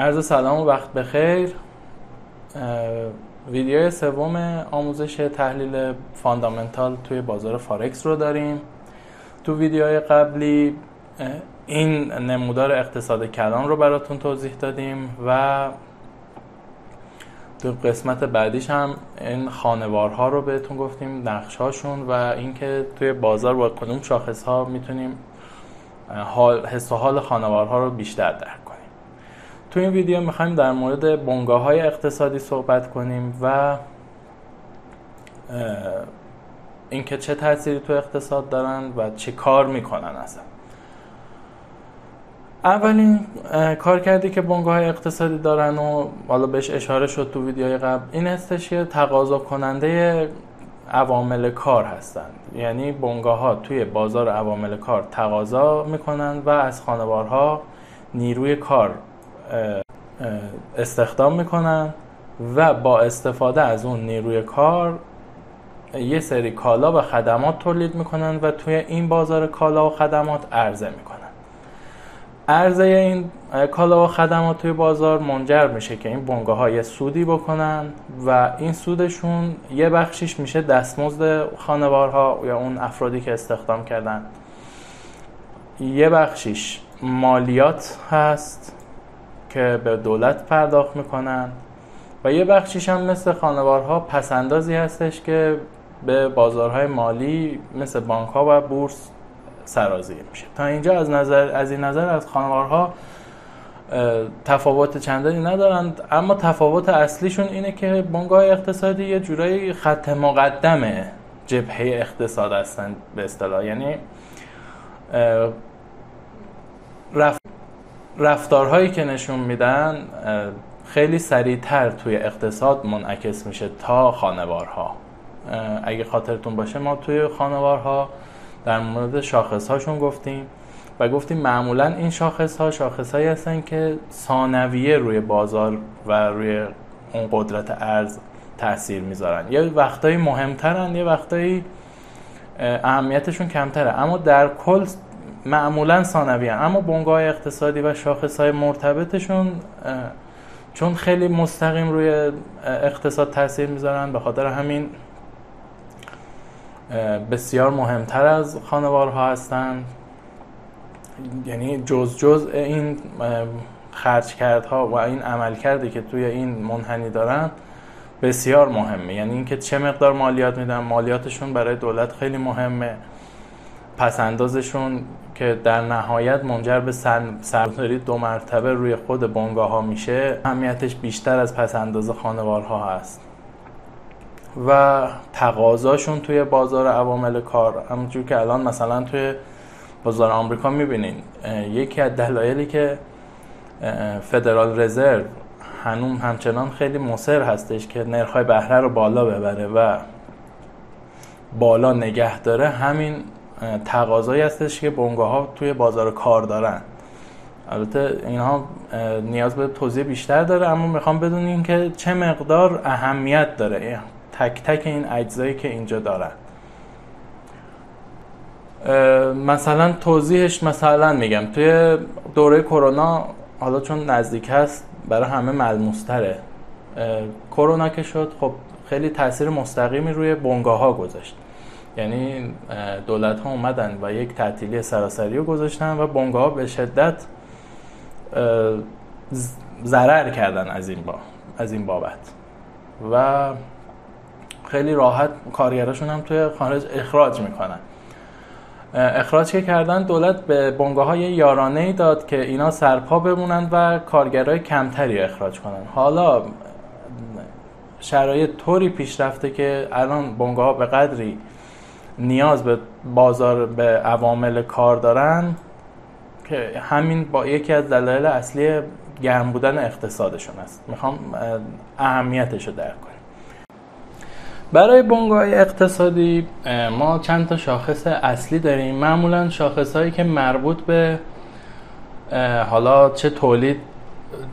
عرض سلام و وقت بخیر. ویدیو سوم آموزش تحلیل فاندامنتال توی بازار فارکس رو داریم. تو ویدیوهای قبلی این نمودار اقتصاد کلان رو براتون توضیح دادیم و تو قسمت بعدیش هم این خانوارها رو بهتون گفتیم، نقش‌هاشون و اینکه توی بازار با کدوم شاخص‌ها میتونیم حس و حال خانوارها رو بیشتر درک کنیم. تو این ویدیو میخوایم در مورد بنگاه‌های اقتصادی صحبت کنیم و اینکه چه تأثیری تو اقتصاد دارن و چه کار میکنن اصلا. اولین کارکردی که بنگاه‌های اقتصادی دارن و حالا بهش اشاره شد تو ویدیوهای قبل این هستش که تقاضا کننده عوامل کار هستند. یعنی بنگاه‌ها توی بازار عوامل کار تقاضا میکنن و از خانوارها نیروی کار استخدام میکنن و با استفاده از اون نیروی کار یه سری کالا و خدمات تولید میکنن و توی این بازار کالا و خدمات عرضه میکنن. عرضه این کالا و خدمات توی بازار منجر میشه که این بنگاه‌ها یه سودی بکنن و این سودشون یه بخشیش میشه دستمزد خانوارها یا اون افرادی که استخدام کردن، یه بخشیش مالیات هست که به دولت پرداخت میکنن و یه بخشیش هم مثل خانوارها پسندازی هستش که به بازارهای مالی مثل بانک‌ها و بورس سرازیر میشه. تا اینجا از این نظر از خانوارها تفاوت چندانی ندارند، اما تفاوت اصلیشون اینه که بنگاه اقتصادی یه جورایی خط مقدم جبهه اقتصاد هستند به اصطلاح. یعنی رفتارهایی که نشون میدن خیلی سریعتر توی اقتصاد منعکس میشه تا خانوارها. اگه خاطرتون باشه ما توی خانوارها در مورد شاخص‌هاشون گفتیم و گفتیم معمولاً این شاخص‌هایی هستن که ثانویه روی بازار و روی اون قدرت ارز تأثیر میذارن. یه وقتایی مهمترن، یه وقتایی اهمیتشون کمتره، اما در کل معمولاً ثانویه. اما بنگاه اقتصادی و شاخص‌های مرتبطشون چون خیلی مستقیم روی اقتصاد تأثیر میذارن، به خاطر همین بسیار مهمتر از خانوارها هستند. یعنی جز این خرجکردها و این عملکردی که توی این منحنی دارن بسیار مهمه. یعنی اینکه چه مقدار مالیات میدن، مالیاتشون برای دولت خیلی مهمه، پسندازشون که در نهایت منجر به سرمایه‌گذاری 2 مرتبه روی خود بنگاه‌ها میشه، اهمیتش بیشتر از پسنداز خانوارها هست. و تقاضاشون توی بازار عوامل کار، همونجور که الان مثلا توی بازار آمریکا میبینین، یکی از دلایلی که فدرال رزرو همچنان خیلی مصر هستش که نرخ‌های بهره رو بالا ببره و بالا نگه داره، همین تقاضایی هستش که بنگاه‌ها توی بازار کار دارن. البته اینها نیاز به توضیح بیشتر داره، اما میخوام بدونین که چه مقدار اهمیت داره تک تک این اجزایی که اینجا دارن. مثلا توضیحش مثلا میگم توی دوره کرونا، حالا چون نزدیک هست برای همه ملموس‌تره، کرونا که شد خب خیلی تاثیر مستقیمی روی بنگاه‌ها گذاشت. یعنی دولت‌ها اومدن و یک تعطیلی سراسری رو گذاشتن و بنگاه‌ها به شدت ضرر کردن از این بابت و خیلی راحت کارگراشون هم توی خارج اخراج میکنن. اخراج که کردن، دولت به بنگاه‌ها یه یارانه‌ای داد که اینا سرپا بمونن و کارگرای کمتری اخراج کنن. حالا شرایط طوری پیش رفته که الان بنگاه‌ها به قدری نیاز به بازار، به عوامل کار دارن که همین با یکی از دلایل اصلی گرم بودن اقتصادشون است. میخوام اهمیتش رو درک کنیم. برای بنگاه اقتصادی ما چند تا شاخص اصلی داریم. معمولا شاخص‌هایی که مربوط به حالا چه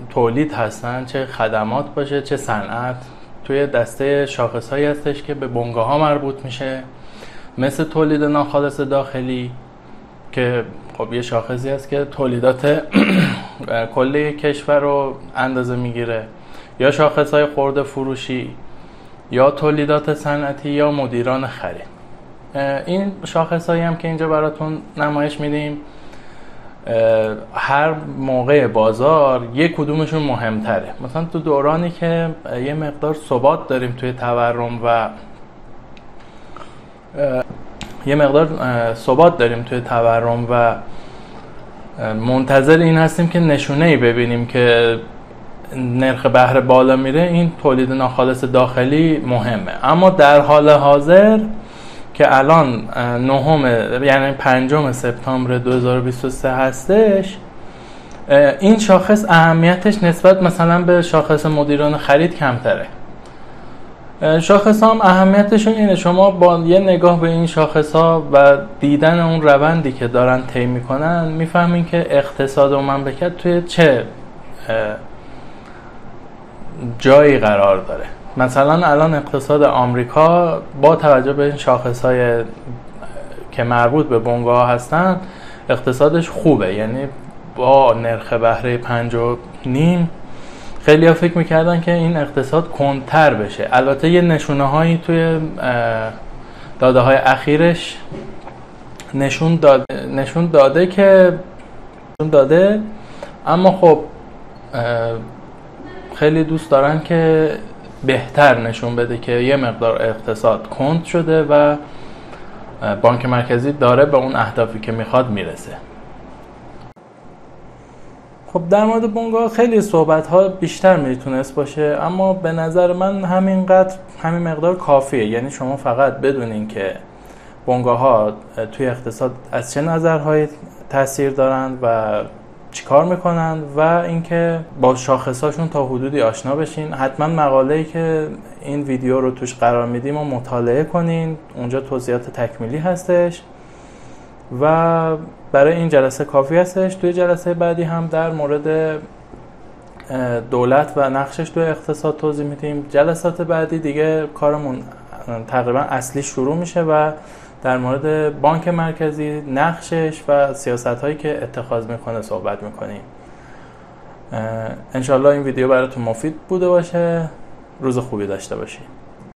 تولید هستن، چه خدمات باشه، چه صنعت، توی دسته شاخص‌هایی هستش که به بنگاه‌ها مربوط میشه، مثل تولید ناخالص داخلی که خب یه شاخصی هست که تولیدات کل کشور رو اندازه میگیره، یا شاخص‌های خرده فروشی، یا تولیدات صنعتی، یا مدیران خرید. این شاخص‌هایی هم که اینجا براتون نمایش میدیم هر موقع بازار یک کدومشون مهمتره. مثلا تو دورانی که یه مقدار ثبات داریم توی تورم و منتظر این هستیم که نشونه‌ای ببینیم که نرخ بهره بالا میره، این تولید ناخالص داخلی مهمه. اما در حال حاضر که الان 5 سپتامبر 2023 هستش، این شاخص اهمیتش نسبت مثلا به شاخص مدیران خرید کمتره. شاخص ها هم اهمیتشون اینه شما با یه نگاه به این شاخص ها و دیدن اون روندی که دارن طی میکنن میفهمین که اقتصاد و مملکت توی چه جایی قرار داره. مثلا الان اقتصاد آمریکا با توجه به این شاخص‌های که مربوط به بنگاه هستن اقتصادش خوبه، یعنی با نرخ بهره 5.5 خیلی ها فکر میکردن که این اقتصاد کندتر بشه. البته یه نشونه هایی توی داده های اخیرش نشون داده، اما خب خیلی دوست دارن که بهتر نشون بده که یه مقدار اقتصاد کند شده و بانک مرکزی داره به اون اهدافی که میخواد میرسه. خب در مورد بنگاه خیلی صحبت ها بیشتر میتونست باشه، اما به نظر من همین مقدار کافیه. یعنی شما فقط بدونین که بنگاه ها توی اقتصاد از چه نظرهایی تاثیر دارن و چیکار میکنن و اینکه با شاخصاشون تا حدودی آشنا بشین. حتما مقاله‌ای که این ویدیو رو توش قرار میدیم و مطالعه کنین، اونجا توضیحات تکمیلی هستش و برای این جلسه کافی هستش. توی جلسه بعدی هم در مورد دولت و نقشش توی اقتصاد توضیح میدیم. جلسات بعدی دیگه کارمون تقریبا اصلی شروع میشه و در مورد بانک مرکزی، نقشش و سیاست‌هایی که اتخاذ میکنه صحبت میکنیم. انشالله این ویدیو براتون مفید بوده باشه. روز خوبی داشته باشید.